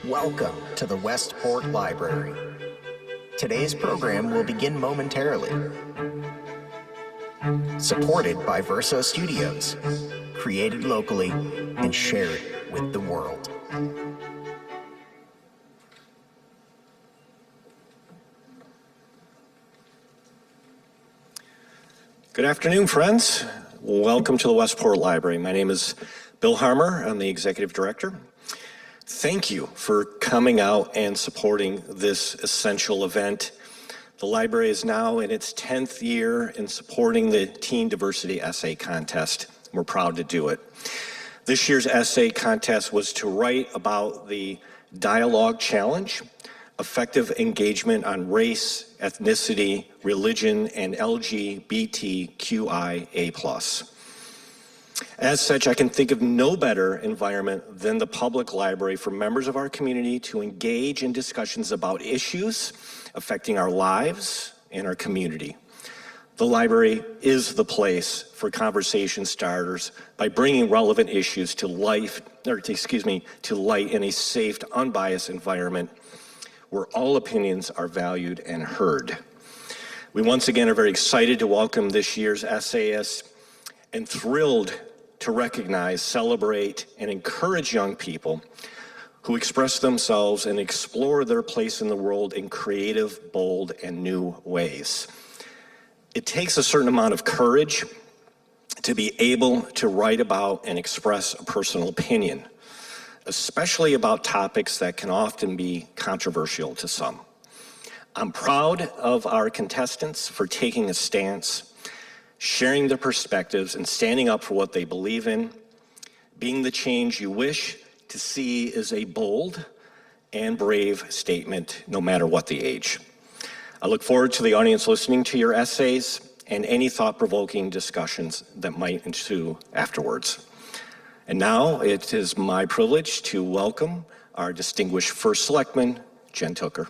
Welcome to the Westport Library. Today's program will begin momentarily. Supported by Verso Studios, created locally and shared with the world. Good afternoon, friends. Welcome to the Westport Library. My name is Bill Harmer. I'm the Executive Director. Thank you for coming out and supporting this essential event. The library is now in its 10th year in supporting the Teen Diversity Essay Contest. We're proud to do it. This year's essay contest was to write about the Dialogue Challenge, effective engagement on race, ethnicity, religion, and LGBTQIA+. As such, I can think of no better environment than the public library for members of our community to engage in discussions about issues affecting our lives and our community. The library is the place for conversation starters by bringing relevant issues to light in a safe, unbiased environment where all opinions are valued and heard. We once again are very excited to welcome this year's essayists and thrilled to recognize, celebrate, and encourage young people who express themselves and explore their place in the world in creative, bold, and new ways. It takes a certain amount of courage to be able to write about and express a personal opinion, especially about topics that can often be controversial to some. I'm proud of our contestants for taking a stance, sharing their perspectives, and standing up for what they believe in. Being the change you wish to see is a bold and brave statement, no matter what the age. I look forward to the audience listening to your essays and any thought-provoking discussions that might ensue afterwards. And now it is my privilege to welcome our distinguished First Selectman, Jen Tooker.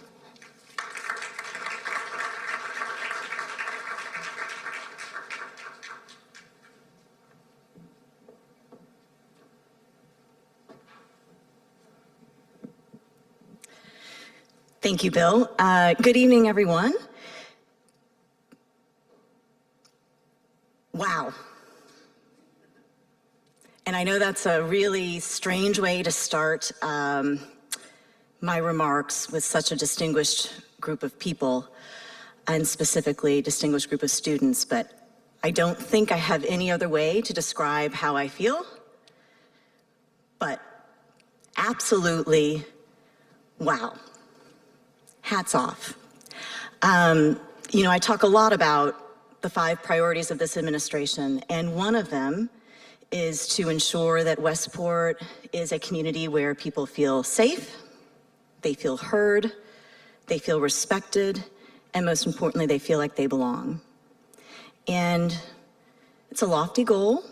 Thank you, Bill. Good evening, everyone. Wow. And I know that's a really strange way to start my remarks with such a distinguished group of people, and specifically distinguished group of students, but I don't think I have any other way to describe how I feel, but absolutely wow. Hats off. You know, I talk a lot about the 5 priorities of this administration, and one of them is to ensure that Westport is a community where people feel safe, they feel heard, they feel respected, and most importantly, they feel like they belong. And it's a lofty goal.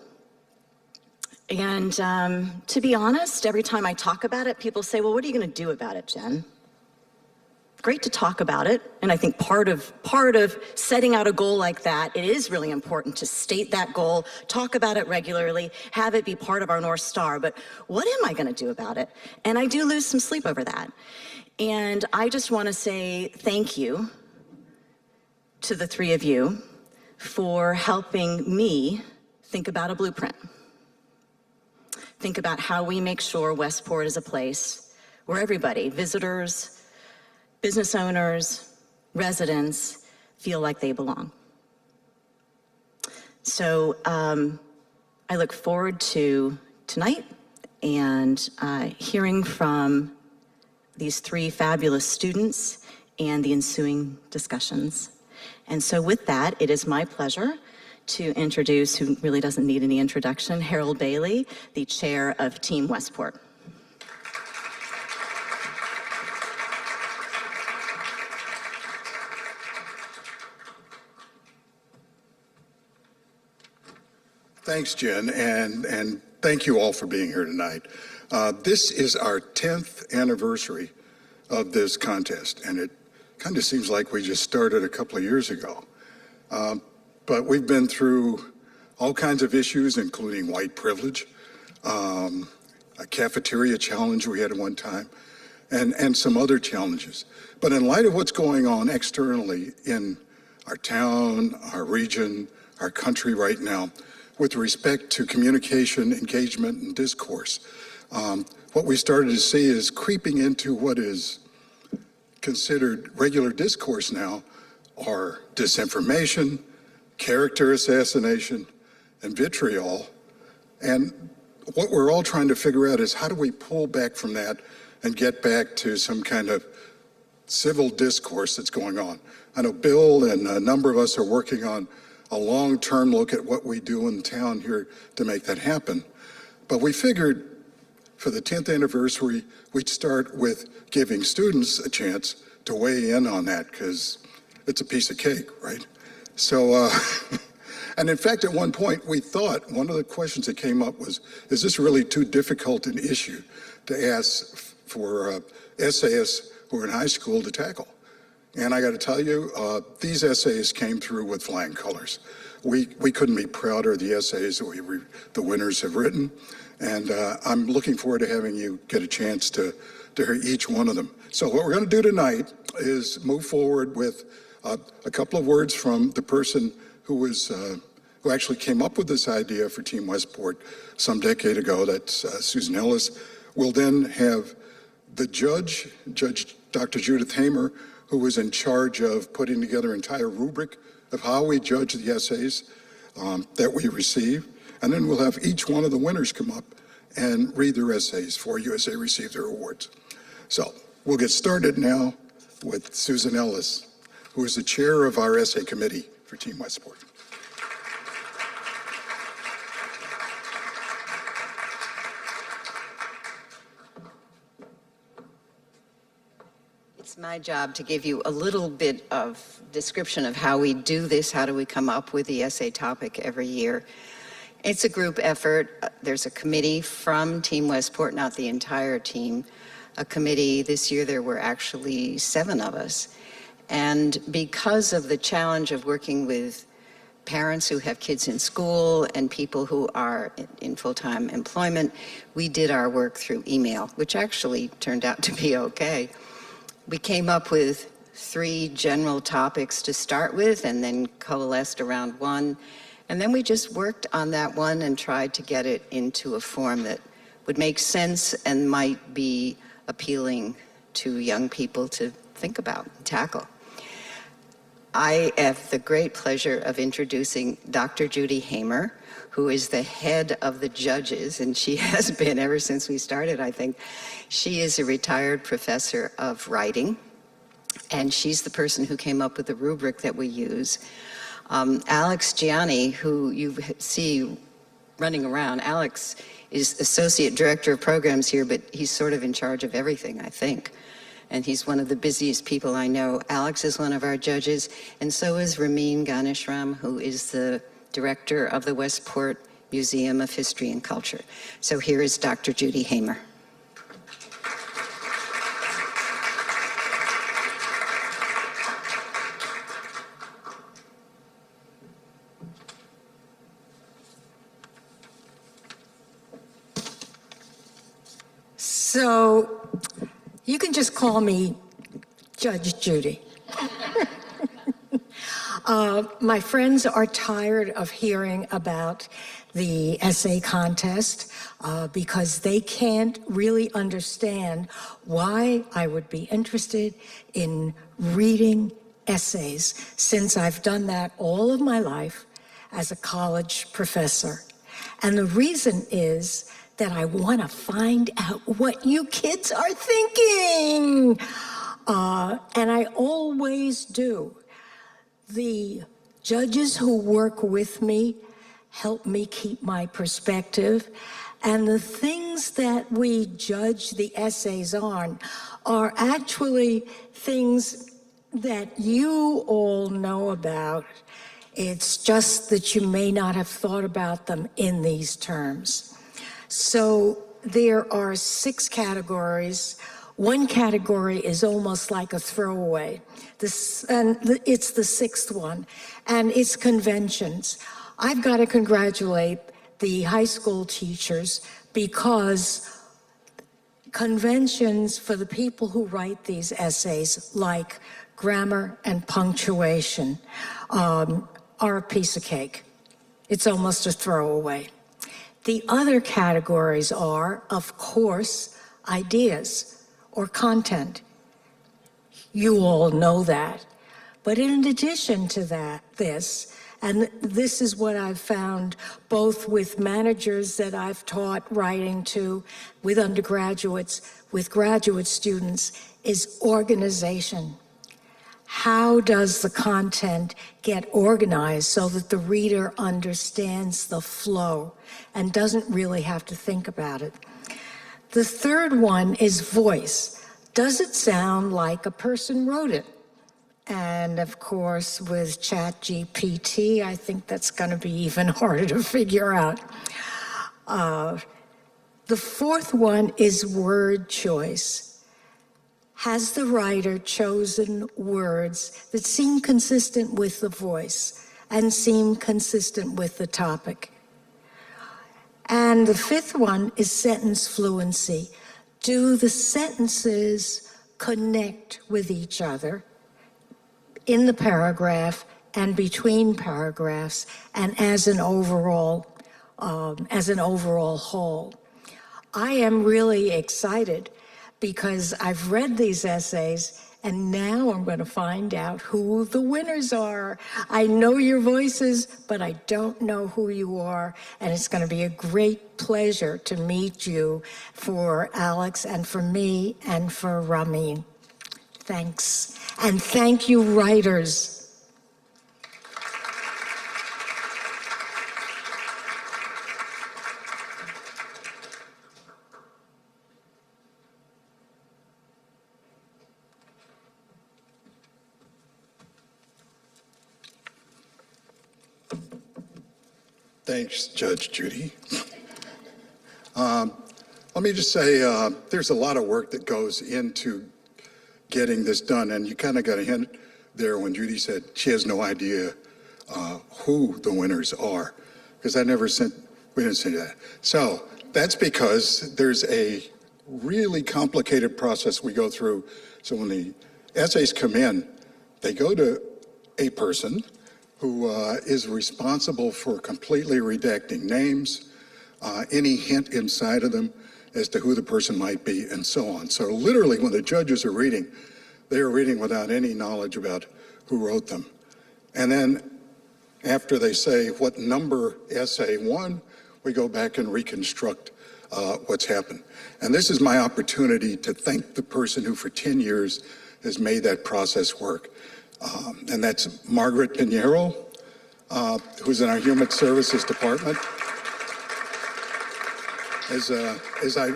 And to be honest, every time I talk about it, people say, well, what are you gonna do about it, Jen? Great to talk about it, and I think part of setting out a goal like that, it is really important to state that goal, talk about it regularly, have it be part of our North Star, but what am I gonna do about it? And I do lose some sleep over that. And I just wanna say thank you to the 3 of you for helping me think about a blueprint. Think about how we make sure Westport is a place where everybody, visitors, business owners, residents, feel like they belong. So I look forward to tonight and hearing from these 3 fabulous students and the ensuing discussions. And so with that, it is my pleasure to introduce, who really doesn't need any introduction, Harold Bailey, the chair of Team Westport. Thanks, Jen, and thank you all for being here tonight. This is our 10th anniversary of this contest, and it kind of seems like we just started a couple of years ago. But we've been through all kinds of issues, including white privilege, a cafeteria challenge we had at one time, and some other challenges. But in light of what's going on externally in our town, our region, our country right now, with respect to communication, engagement, and discourse, what we started to see is creeping into what is considered regular discourse now are disinformation, character assassination, and vitriol. And what we're all trying to figure out is how do we pull back from that and get back to some kind of civil discourse that's going on. I know Bill and a number of us are working on a long-term look at what we do in town here to make that happen. But we figured for the 10th anniversary, we'd start with giving students a chance to weigh in on that, because it's a piece of cake, right? So, and in fact, at one point, we thought one of the questions that came up was, is this really too difficult an issue to ask for essayists who are in high school to tackle? And I got to tell you, these essays came through with flying colors. We couldn't be prouder of the essays that the winners have written. And I'm looking forward to having you get a chance to hear each one of them. So what we're going to do tonight is move forward with a couple of words from the person who actually came up with this idea for Team Westport some decade ago. That's Susan Ellis. We'll then have the Judge Dr. Judith Hamer, who was in charge of putting together an entire rubric of how we judge the essays that we receive. And then we'll have each one of the winners come up and read their essays for you as they receive their awards. So we'll get started now with Susan Ellis, who is the chair of our essay committee for Team Westport. It's my job to give you a little bit of description of how we do this, how do we come up with the essay topic every year. It's a group effort. There's a committee from Team Westport, not the entire team. A committee, this year there were actually 7 of us. And because of the challenge of working with parents who have kids in school and people who are in full-time employment, we did our work through email, which actually turned out to be okay. We came up with 3 general topics to start with and then coalesced around one. And then we just worked on that one and tried to get it into a form that would make sense and might be appealing to young people to think about and tackle. I have the great pleasure of introducing Dr. Judy Hamer, who is the head of the judges, and she has been ever since we started, I think. She is a retired professor of writing, and she's the person who came up with the rubric that we use. Alex Gianni, who you see running around, Alex is Associate Director of Programs here, but he's sort of in charge of everything, I think. And he's one of the busiest people I know. Alex is one of our judges, and so is Ramin Ganeshram, who is the Director of the Westport Museum of History and Culture. So here is Dr. Judy Hamer. So you can just call me Judge Judy. My friends are tired of hearing about the essay contest because they can't really understand why I would be interested in reading essays, since I've done that all of my life as a college professor. And the reason is that I want to find out what you kids are thinking. And I always do. The judges who work with me help me keep my perspective. And the things that we judge the essays on are actually things that you all know about. It's just that you may not have thought about them in these terms. So there are 6 categories. One category is almost like a throwaway. It's the 6th one, and it's conventions. I've got to congratulate the high school teachers because Conventions for the people who write these essays, like grammar and punctuation, are a piece of cake. It's almost a throwaway. The other categories are, of course, ideas or content. You all know that. But in addition to that, and this is what I've found both with managers that I've taught writing to, with undergraduates, with graduate students, is organization. How does the content get organized so that the reader understands the flow and doesn't really have to think about it? The third one is voice. Does it sound like a person wrote it? And of course, with ChatGPT, I think that's going to be even harder to figure out. The fourth one is word choice. Has the writer chosen words that seem consistent with the voice and seem consistent with the topic? And the fifth one is sentence fluency. Do the sentences connect with each other in the paragraph and between paragraphs and as an overall whole? I am really excited because I've read these essays and now I'm going to find out who the winners are. I know your voices, but I don't know who you are. And it's going to be a great pleasure to meet you, for Alex and for me and for Ramin. Thanks. And thank you, writers. Thanks, Judge Judy. Let me just say, there's a lot of work that goes into getting this done, and you kind of got a hint there when Judy said she has no idea who the winners are, because we didn't say that. So that's because there's a really complicated process we go through. So when the essays come in, they go to a person who is responsible for completely redacting names, any hint inside of them as to who the person might be, and so on. So literally, when the judges are reading, they are reading without any knowledge about who wrote them. And then after they say what number essay won, we go back and reconstruct what's happened. And this is my opportunity to thank the person who for 10 years has made that process work. And that's Margaret Pinheiro, who's in our Human Services Department. As I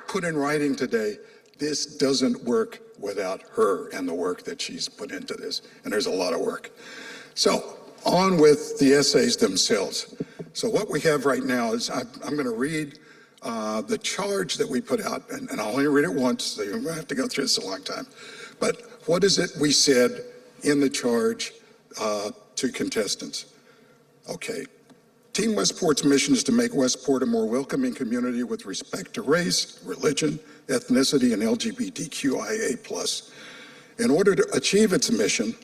put in writing today, this doesn't work without her and the work that she's put into this. And there's a lot of work. So on with the essays themselves. So what we have right now is I'm going to read the charge that we put out, and I'll only read it once, so you don't have to go through this a long time. But what is it we said in the charge to contestants? Okay. Team Westport's mission is to make Westport a more welcoming community with respect to race, religion, ethnicity, and LGBTQIA+. In order to achieve its mission,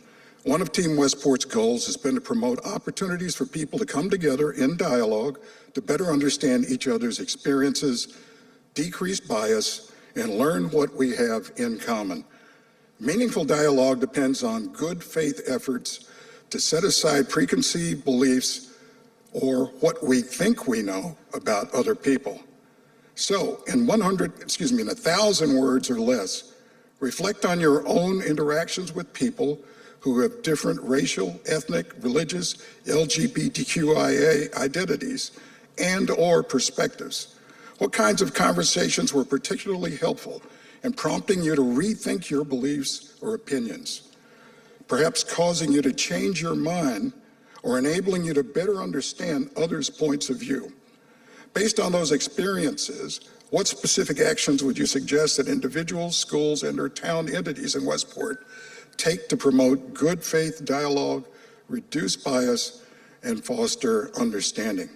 one of Team Westport's goals has been to promote opportunities for people to come together in dialogue to better understand each other's experiences, decrease bias, and learn what we have in common. Meaningful dialogue depends on good faith efforts to set aside preconceived beliefs or what we think we know about other people. So in 1,000 words or less, reflect on your own interactions with people who have different racial, ethnic, religious, LGBTQIA identities and or perspectives. What kinds of conversations were particularly helpful in prompting you to rethink your beliefs or opinions, perhaps causing you to change your mind or enabling you to better understand others' points of view? Based on those experiences, what specific actions would you suggest that individuals, schools, and or town entities in Westport take to promote good faith dialogue, reduce bias, and foster understanding?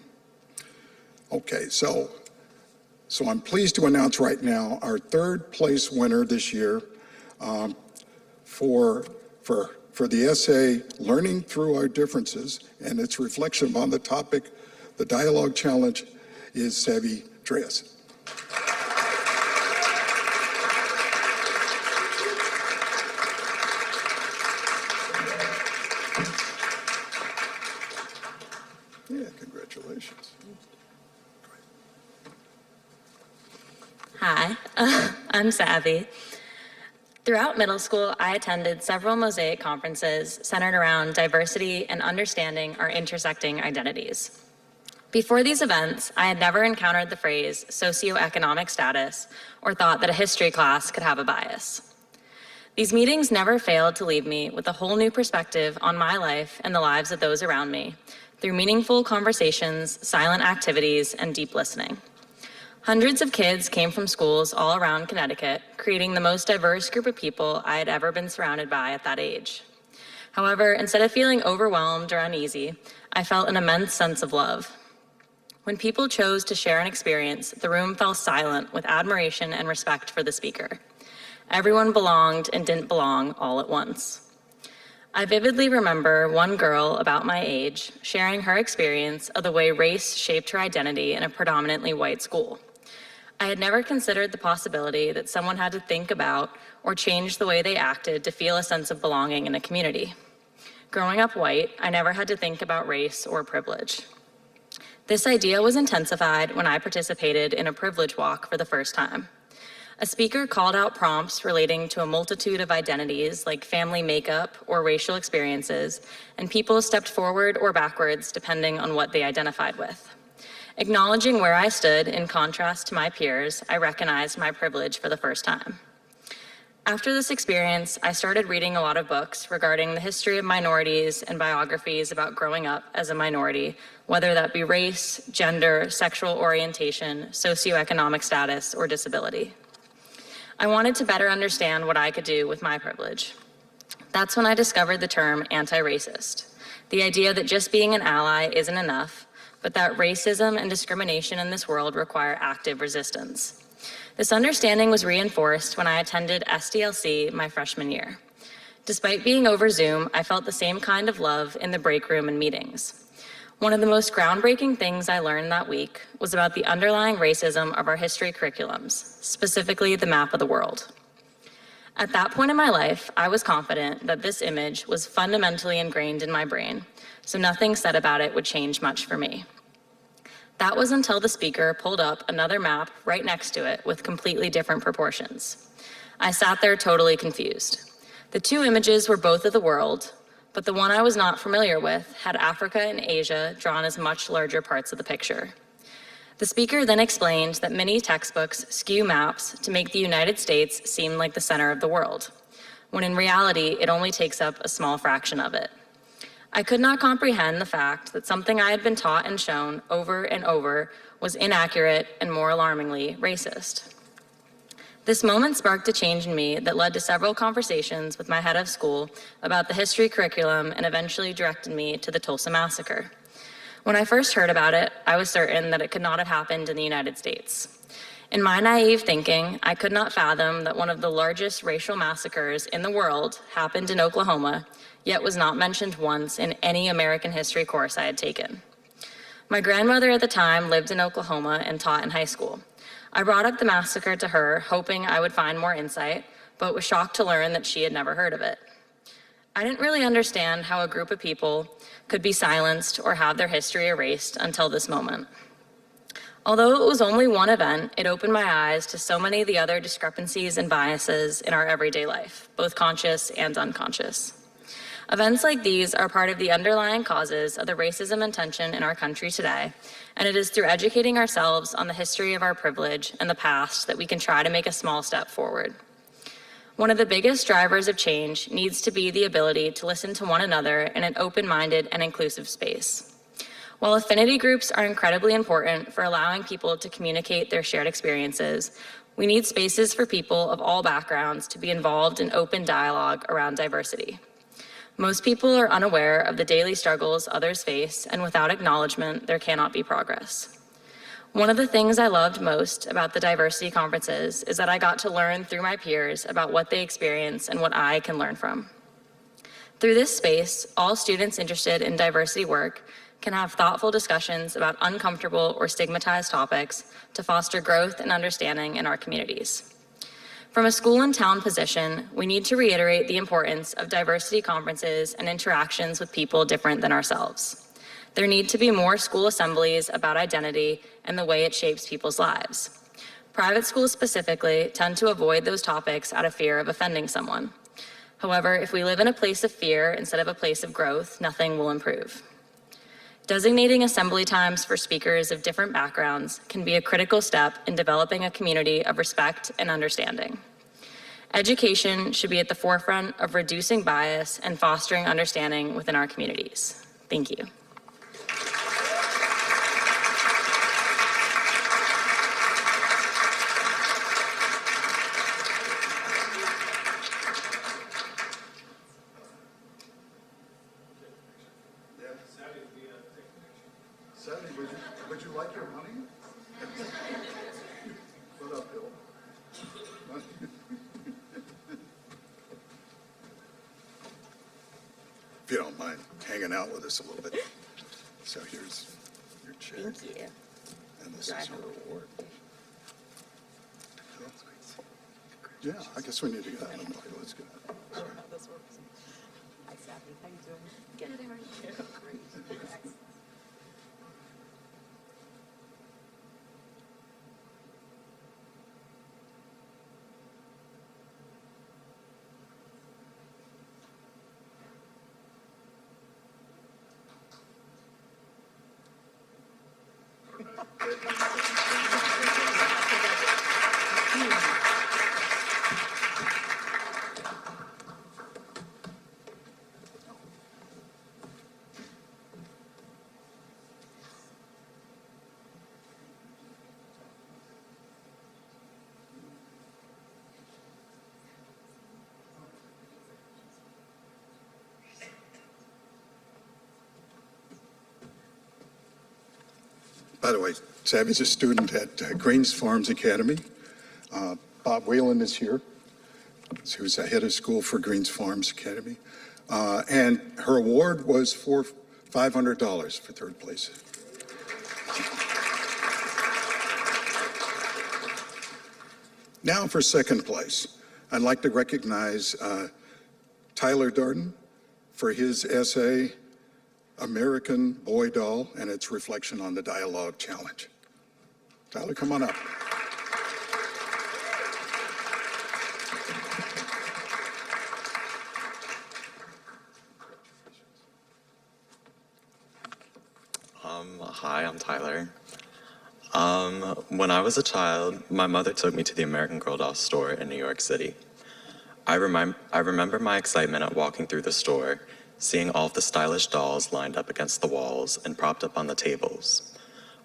Okay, so So I'm pleased to announce right now our third place winner this year for the essay, Learning Through Our Differences, and its reflection on the topic, the Dialogue Challenge, is Savvy Dreas. Yeah, congratulations. Hi, I'm Savvy. Throughout middle school, I attended several Mosaic conferences centered around diversity and understanding our intersecting identities. Before these events, I had never encountered the phrase socioeconomic status or thought that a history class could have a bias. These meetings never failed to leave me with a whole new perspective on my life and the lives of those around me through meaningful conversations, silent activities, and deep listening. Hundreds of kids came from schools all around Connecticut, creating the most diverse group of people I had ever been surrounded by at that age. However, instead of feeling overwhelmed or uneasy, I felt an immense sense of love. When people chose to share an experience, the room fell silent with admiration and respect for the speaker. Everyone belonged and didn't belong all at once. I vividly remember one girl about my age sharing her experience of the way race shaped her identity in a predominantly white school. I had never considered the possibility that someone had to think about or change the way they acted to feel a sense of belonging in a community. Growing up white, I never had to think about race or privilege. This idea was intensified when I participated in a privilege walk for the first time. A speaker called out prompts relating to a multitude of identities like family makeup or racial experiences, and people stepped forward or backwards depending on what they identified with. Acknowledging where I stood in contrast to my peers, I recognized my privilege for the first time. After this experience, I started reading a lot of books regarding the history of minorities and biographies about growing up as a minority, whether that be race, gender, sexual orientation, socioeconomic status, or disability. I wanted to better understand what I could do with my privilege. That's when I discovered the term anti-racist, the idea that just being an ally isn't enough, but that racism and discrimination in this world require active resistance. This understanding was reinforced when I attended SDLC my freshman year. Despite being over Zoom, I felt the same kind of love in the break room and meetings. One of the most groundbreaking things I learned that week was about the underlying racism of our history curriculums, specifically the map of the world. At that point in my life, I was confident that this image was fundamentally ingrained in my brain, so nothing said about it would change much for me. That was until the speaker pulled up another map right next to it with completely different proportions. I sat there totally confused. The two images were both of the world, but the one I was not familiar with had Africa and Asia drawn as much larger parts of the picture. The speaker then explained that many textbooks skew maps to make the United States seem like the center of the world, when in reality, it only takes up a small fraction of it. I could not comprehend the fact that something I had been taught and shown over and over was inaccurate and, more alarmingly, racist. This moment sparked a change in me that led to several conversations with my head of school about the history curriculum and eventually directed me to the Tulsa Massacre. When I first heard about it, I was certain that it could not have happened in the United States. In my naive thinking, I could not fathom that one of the largest racial massacres in the world happened in Oklahoma, yet was not mentioned once in any American history course I had taken. My grandmother at the time lived in Oklahoma and taught in high school. I brought up the massacre to her, hoping I would find more insight, but was shocked to learn that she had never heard of it. I didn't really understand how a group of people could be silenced or have their history erased until this moment. Although it was only one event, it opened my eyes to so many of the other discrepancies and biases in our everyday life, both conscious and unconscious. Events like these are part of the underlying causes of the racism and tension in our country today, and it is through educating ourselves on the history of our privilege and the past that we can try to make a small step forward. One of the biggest drivers of change needs to be the ability to listen to one another in an open-minded and inclusive space. While affinity groups are incredibly important for allowing people to communicate their shared experiences, we need spaces for people of all backgrounds to be involved in open dialogue around diversity. Most people are unaware of the daily struggles others face, and without acknowledgement, there cannot be progress. One of the things I loved most about the diversity conferences is that I got to learn through my peers about what they experience and what I can learn from. Through this space, all students interested in diversity work can have thoughtful discussions about uncomfortable or stigmatized topics to foster growth and understanding in our communities. From a school and town position, we need to reiterate the importance of diversity conferences and interactions with people different than ourselves. There need to be more school assemblies about identity and the way it shapes people's lives. Private schools specifically tend to avoid those topics out of fear of offending someone. However, if we live in a place of fear instead of a place of growth, nothing will improve. Designating assembly times for speakers of different backgrounds can be a critical step in developing a community of respect and understanding. Education should be at the forefront of reducing bias and fostering understanding within our communities. Thank you. Sandy, would you like your money? What up, Bill? If you don't mind hanging out with us a little bit. So here's your check. Thank you. And this is your reward. Yeah, I guess we need to get out of the way. Let's go. Sorry. Hi, Savvy. How you doing? Good, how are you? By the way, Savvy's a student at Greens Farms Academy. Bob Whalen is here, who's the head of school for Greens Farms Academy. And her award was for $500 for third place. Now for second place, I'd like to recognize Tyler Darden for his essay, American Boy Doll and its reflection on the dialogue challenge. Tyler, come on up. Hi, I'm Tyler. When I was a child, my mother took me to the American Girl doll store in New York City. I remember my excitement at walking through the store, seeing all of the stylish dolls lined up against the walls and propped up on the tables.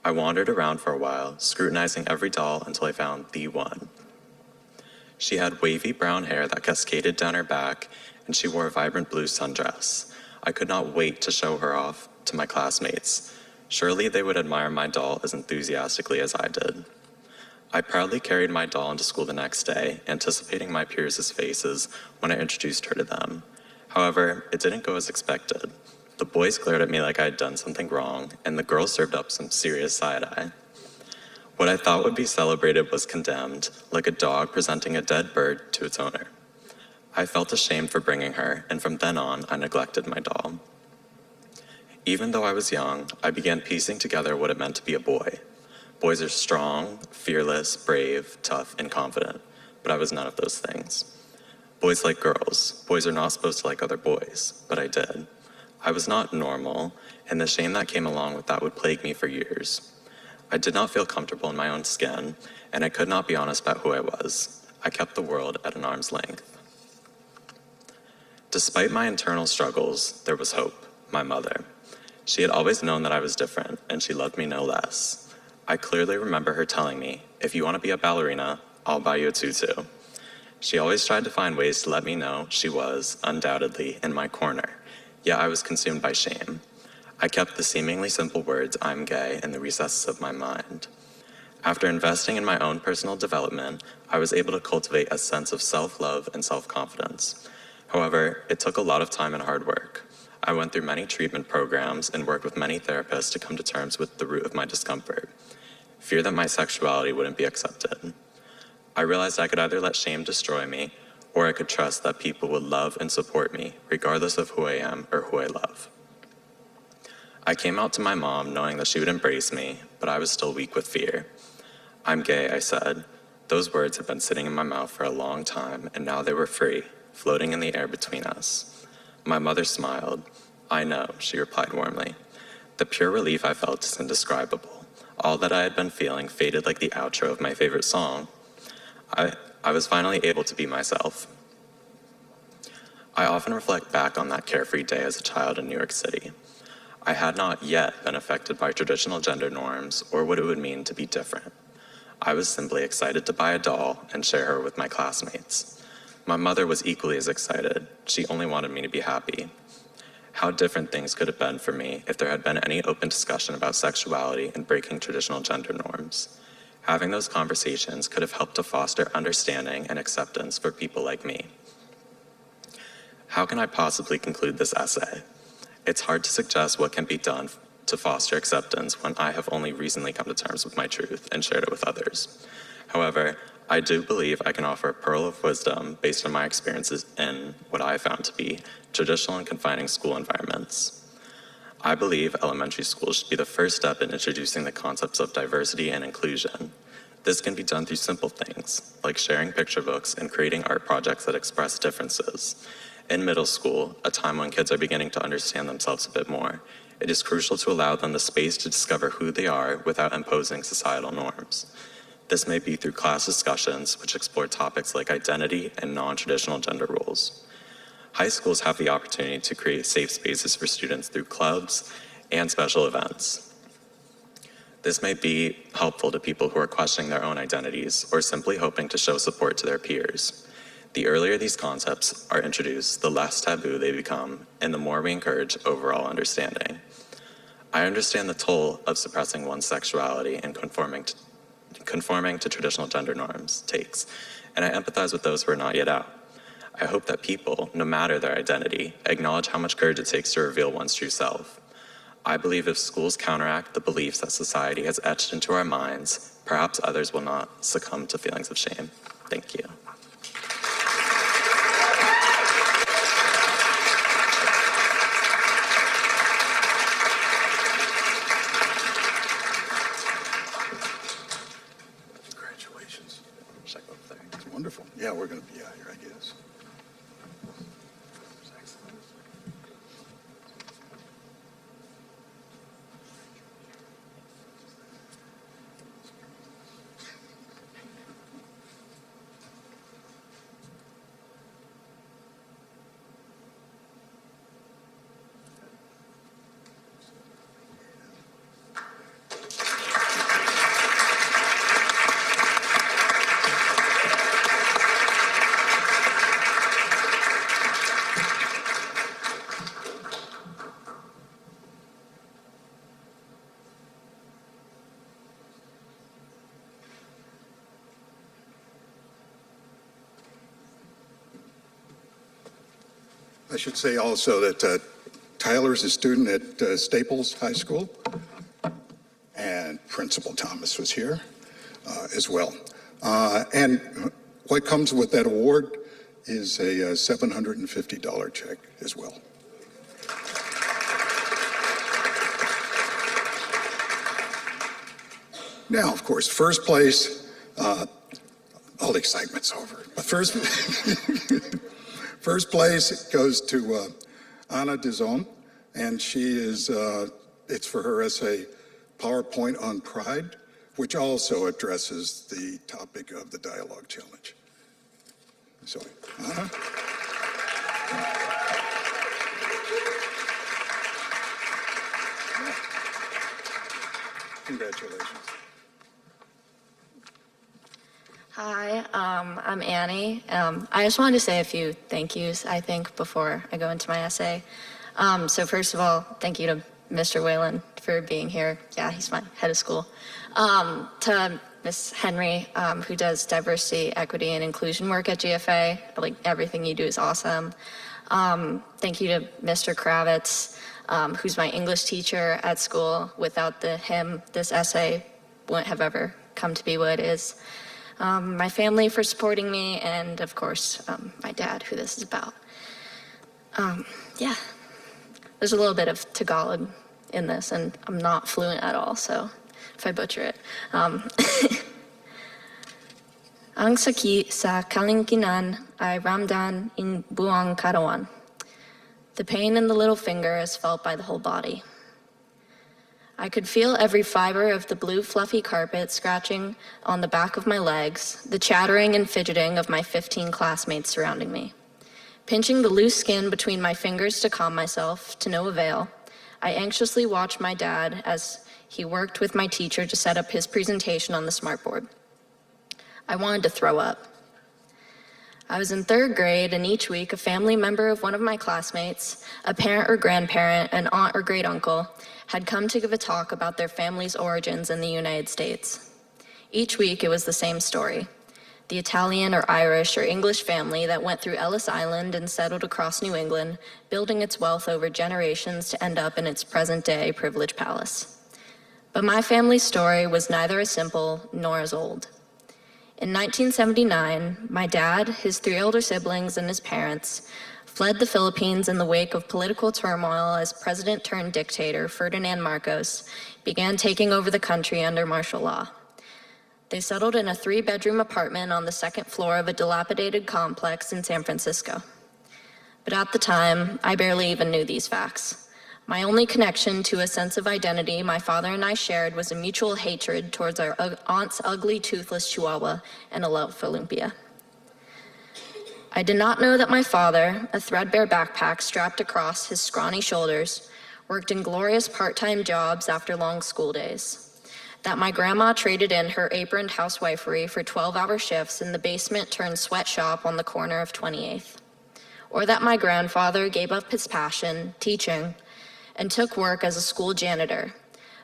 I wandered around for a while, scrutinizing every doll until I found the one. She had wavy brown hair that cascaded down her back, and she wore a vibrant blue sundress. I could not wait to show her off to my classmates. Surely they would admire my doll as enthusiastically as I did. I proudly carried my doll into school the next day, anticipating my peers' faces when I introduced her to them. However, it didn't go as expected. The boys glared at me like I had done something wrong, and the girls served up some serious side-eye. What I thought would be celebrated was condemned, like a dog presenting a dead bird to its owner. I felt ashamed for bringing her, and from then on, I neglected my doll. Even though I was young, I began piecing together what it meant to be a boy. Boys are strong, fearless, brave, tough, and confident, but I was none of those things. Boys like girls. Boys are not supposed to like other boys, but I did. I was not normal, and the shame that came along with that would plague me for years. I did not feel comfortable in my own skin, and I could not be honest about who I was. I kept the world at an arm's length. Despite my internal struggles, there was hope, my mother. She had always known that I was different, and she loved me no less. I clearly remember her telling me, if you want to be a ballerina, I'll buy you a tutu. She always tried to find ways to let me know she was, undoubtedly, in my corner, yet I was consumed by shame. I kept the seemingly simple words, I'm gay, in the recesses of my mind. After investing in my own personal development, I was able to cultivate a sense of self-love and self-confidence. However, it took a lot of time and hard work. I went through many treatment programs and worked with many therapists to come to terms with the root of my discomfort: fear that my sexuality wouldn't be accepted. I realized I could either let shame destroy me, or I could trust that people would love and support me, regardless of who I am or who I love. I came out to my mom knowing that she would embrace me, but I was still weak with fear. "I'm gay," I said. Those words had been sitting in my mouth for a long time, and now they were free, floating in the air between us. My mother smiled. "I know," she replied warmly. The pure relief I felt is indescribable. All that I had been feeling faded like the outro of my favorite song. I was finally able to be myself. I often reflect back on that carefree day as a child in New York City. I had not yet been affected by traditional gender norms or what it would mean to be different. I was simply excited to buy a doll and share her with my classmates. My mother was equally as excited. She only wanted me to be happy. How different things could have been for me if there had been any open discussion about sexuality and breaking traditional gender norms. Having those conversations could have helped to foster understanding and acceptance for people like me. How can I possibly conclude this essay? It's hard to suggest what can be done to foster acceptance when I have only recently come to terms with my truth and shared it with others. However, I do believe I can offer a pearl of wisdom based on my experiences in what I found to be traditional and confining school environments. I believe elementary school should be the first step in introducing the concepts of diversity and inclusion. This can be done through simple things, like sharing picture books and creating art projects that express differences. In middle school, a time when kids are beginning to understand themselves a bit more, it is crucial to allow them the space to discover who they are without imposing societal norms. This may be through class discussions, which explore topics like identity and non-traditional gender roles. High schools have the opportunity to create safe spaces for students through clubs and special events. This may be helpful to people who are questioning their own identities or simply hoping to show support to their peers. The earlier these concepts are introduced, the less taboo they become, and the more we encourage overall understanding. I understand the toll of suppressing one's sexuality and conforming to traditional gender norms takes, and I empathize with those who are not yet out. I hope that people, no matter their identity, acknowledge how much courage it takes to reveal one's true self. I believe if schools counteract the beliefs that society has etched into our minds, perhaps others will not succumb to feelings of shame. Thank you. Congratulations. Check over there. It's wonderful. Yeah, we're going to be out here, I guess. I should say also that Tyler's a student at Staples High School, and Principal Thomas was here as well. And what comes with that award is a $750 check as well. Now, of course, first place, all the excitement's over, but first place goes to Anna Dizon, and she is, it's for her essay, PowerPoint on Pride, which also addresses the topic of the dialogue challenge. So, Anna? Congratulations. Hi, I'm Annie. I just wanted to say a few thank yous, I think, before I go into my essay. So first of all, thank you to Mr. Whalen for being here. Yeah, he's my head of school. To Miss Henry, who does diversity, equity, and inclusion work at GFA. Like, everything you do is awesome. Thank you to Mr. Kravitz, who's my English teacher at school. Without him, this essay wouldn't have ever come to be what it is. My family for supporting me, and of course, my dad, who this is about. Yeah, there's a little bit of Tagalog in this, and I'm not fluent at all, so if I butcher it. Ang sakit sa kalingkinan ay ramdam in buong katawan. The pain in the little finger is felt by the whole body. I could feel every fiber of the blue fluffy carpet scratching on the back of my legs, the chattering and fidgeting of my 15 classmates surrounding me. Pinching the loose skin between my fingers to calm myself, to no avail, I anxiously watched my dad as he worked with my teacher to set up his presentation on the smartboard. I wanted to throw up. I was in 3rd grade, and each week a family member of one of my classmates, a parent or grandparent, an aunt or great uncle, had come to give a talk about their family's origins in the United States. Each week it was the same story. The Italian or Irish or English family that went through Ellis Island and settled across New England, building its wealth over generations to end up in its present-day privileged palace. But my family's story was neither as simple nor as old. In 1979, my dad, his 3 older siblings, and his parents fled the Philippines in the wake of political turmoil as president-turned-dictator Ferdinand Marcos began taking over the country under martial law. They settled in a 3-bedroom apartment on the 2nd floor of a dilapidated complex in San Francisco. But at the time, I barely even knew these facts. My only connection to a sense of identity my father and I shared was a mutual hatred towards our aunt's ugly, toothless chihuahua and a love for lumpia. I did not know that my father, a threadbare backpack strapped across his scrawny shoulders, worked in glorious part-time jobs after long school days. That my grandma traded in her aproned housewifery for 12-hour shifts in the basement-turned-sweatshop on the corner of 28th. Or that my grandfather gave up his passion, teaching, and took work as a school janitor,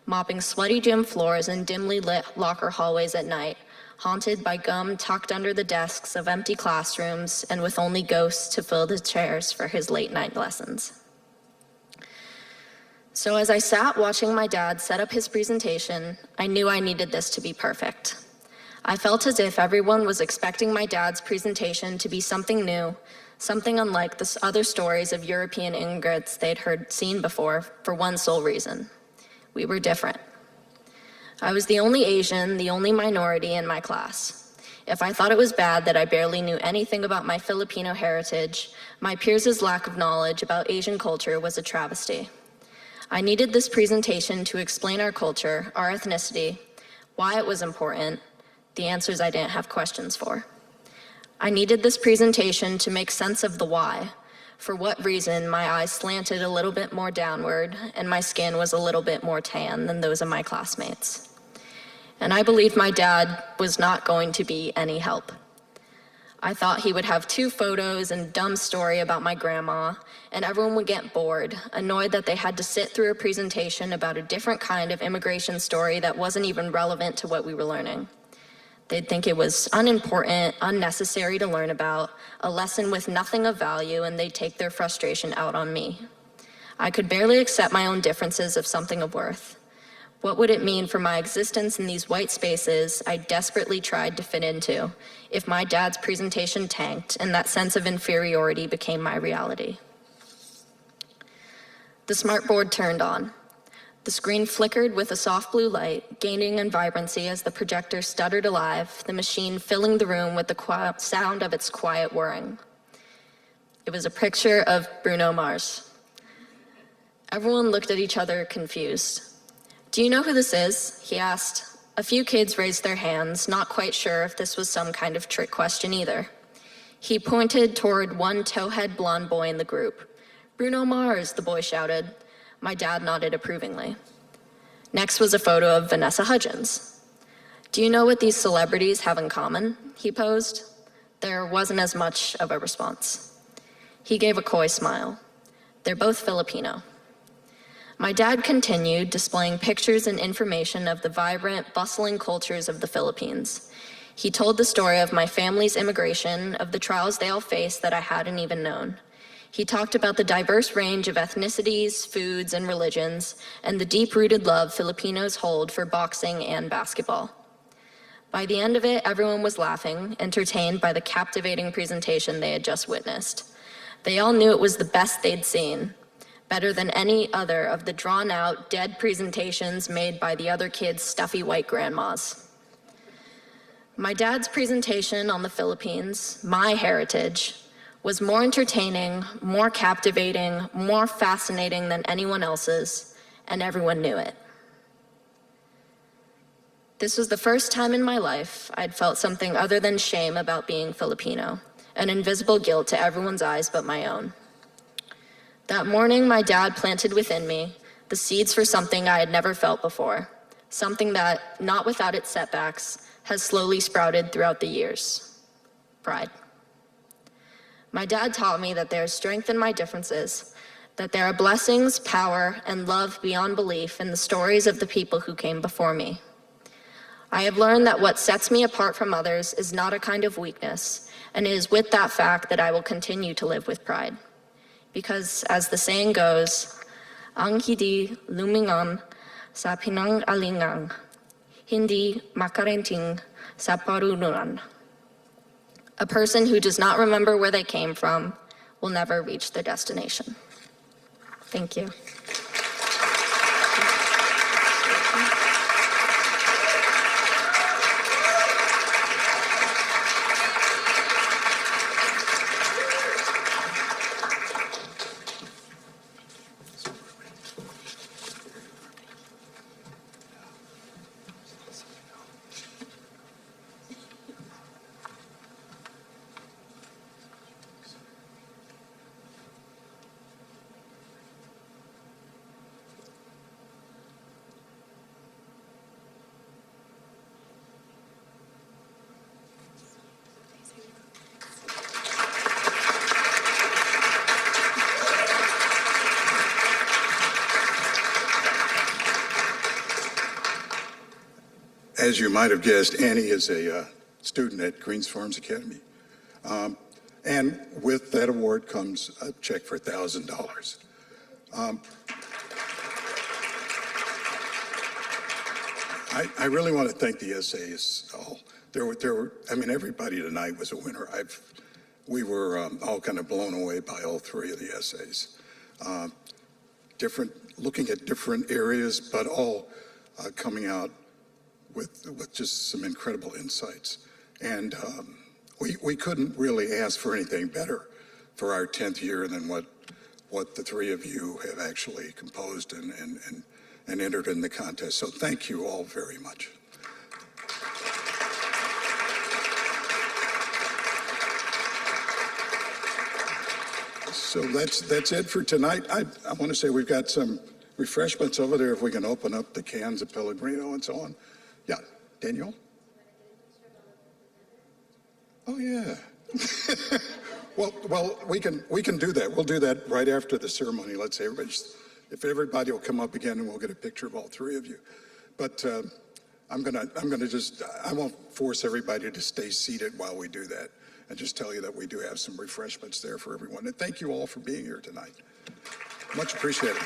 mopping sweaty gym floors and dimly lit locker hallways at night, haunted by gum tucked under the desks of empty classrooms and with only ghosts to fill the chairs for his late-night lessons. So as I sat watching my dad set up his presentation, I knew I needed this to be perfect. I felt as if everyone was expecting my dad's presentation to be something new, something unlike the other stories of European immigrants they'd seen before, for one sole reason: we were different. I was the only Asian, the only minority in my class. If I thought it was bad that I barely knew anything about my Filipino heritage, my peers' lack of knowledge about Asian culture was a travesty. I needed this presentation to explain our culture, our ethnicity, why it was important, the answers I didn't have questions for. I needed this presentation to make sense of the why, for what reason my eyes slanted a little bit more downward and my skin was a little bit more tan than those of my classmates. And I believed my dad was not going to be any help. I thought he would have 2 photos and dumb story about my grandma, and everyone would get bored, annoyed that they had to sit through a presentation about a different kind of immigration story that wasn't even relevant to what we were learning. They'd think it was unimportant, unnecessary to learn about, a lesson with nothing of value, and they'd take their frustration out on me. I could barely accept my own differences of something of worth. What would it mean for my existence in these white spaces I desperately tried to fit into if my dad's presentation tanked and that sense of inferiority became my reality? The smartboard turned on. The screen flickered with a soft blue light, gaining in vibrancy as the projector stuttered alive, the machine filling the room with the sound of its quiet whirring. It was a picture of Bruno Mars. Everyone looked at each other confused. "Do you know who this is?" he asked. A few kids raised their hands, not quite sure if this was some kind of trick question either. He pointed toward one towhead blonde boy in the group. "Bruno Mars," the boy shouted. My dad nodded approvingly. Next was a photo of Vanessa Hudgens. "Do you know what these celebrities have in common?" he posed. There wasn't as much of a response. He gave a coy smile. "They're both Filipino." My dad continued displaying pictures and information of the vibrant, bustling cultures of the Philippines. He told the story of my family's immigration, of the trials they all faced that I hadn't even known. He talked about the diverse range of ethnicities, foods, and religions, and the deep-rooted love Filipinos hold for boxing and basketball. By the end of it, everyone was laughing, entertained by the captivating presentation they had just witnessed. They all knew it was the best they'd seen, better than any other of the drawn-out, dead presentations made by the other kids' stuffy white grandmas. My dad's presentation on the Philippines, my heritage, was more entertaining, more captivating, more fascinating than anyone else's, and everyone knew it. This was the first time in my life I'd felt something other than shame about being Filipino, an invisible guilt to everyone's eyes but my own. That morning, my dad planted within me the seeds for something I had never felt before, something that, not without its setbacks, has slowly sprouted throughout the years: pride. My dad taught me that there is strength in my differences, that there are blessings, power, and love beyond belief in the stories of the people who came before me. I have learned that what sets me apart from others is not a kind of weakness, and it is with that fact that I will continue to live with pride. Because, as the saying goes, ang hindi lumingon sa pinangalingan, hindi makarating sa parurungan. A person who does not remember where they came from will never reach their destination. Thank you. As you might have guessed, Annie is a student at Greens Farms Academy. And with that award comes a check for $1,000. I really want to thank the essayists all. I mean, everybody tonight was a winner. We were all kind of blown away by all three of the essays. Looking at different areas, but all coming out with just some incredible insights. And we couldn't really ask for anything better for our 10th year than what the three of you have actually composed and entered in the contest. So thank you all very much. So that's it for tonight. I want to say we've got some refreshments over there if we can open up the cans of Pellegrino and so on. Yeah, Daniel? Oh, yeah. well, we can do that. We'll do that right after the ceremony. Let's say if everybody will come up again and we'll get a picture of all three of you. But I won't force everybody to stay seated while we do that. And just tell you that we do have some refreshments there for everyone. And thank you all for being here tonight. Much appreciated.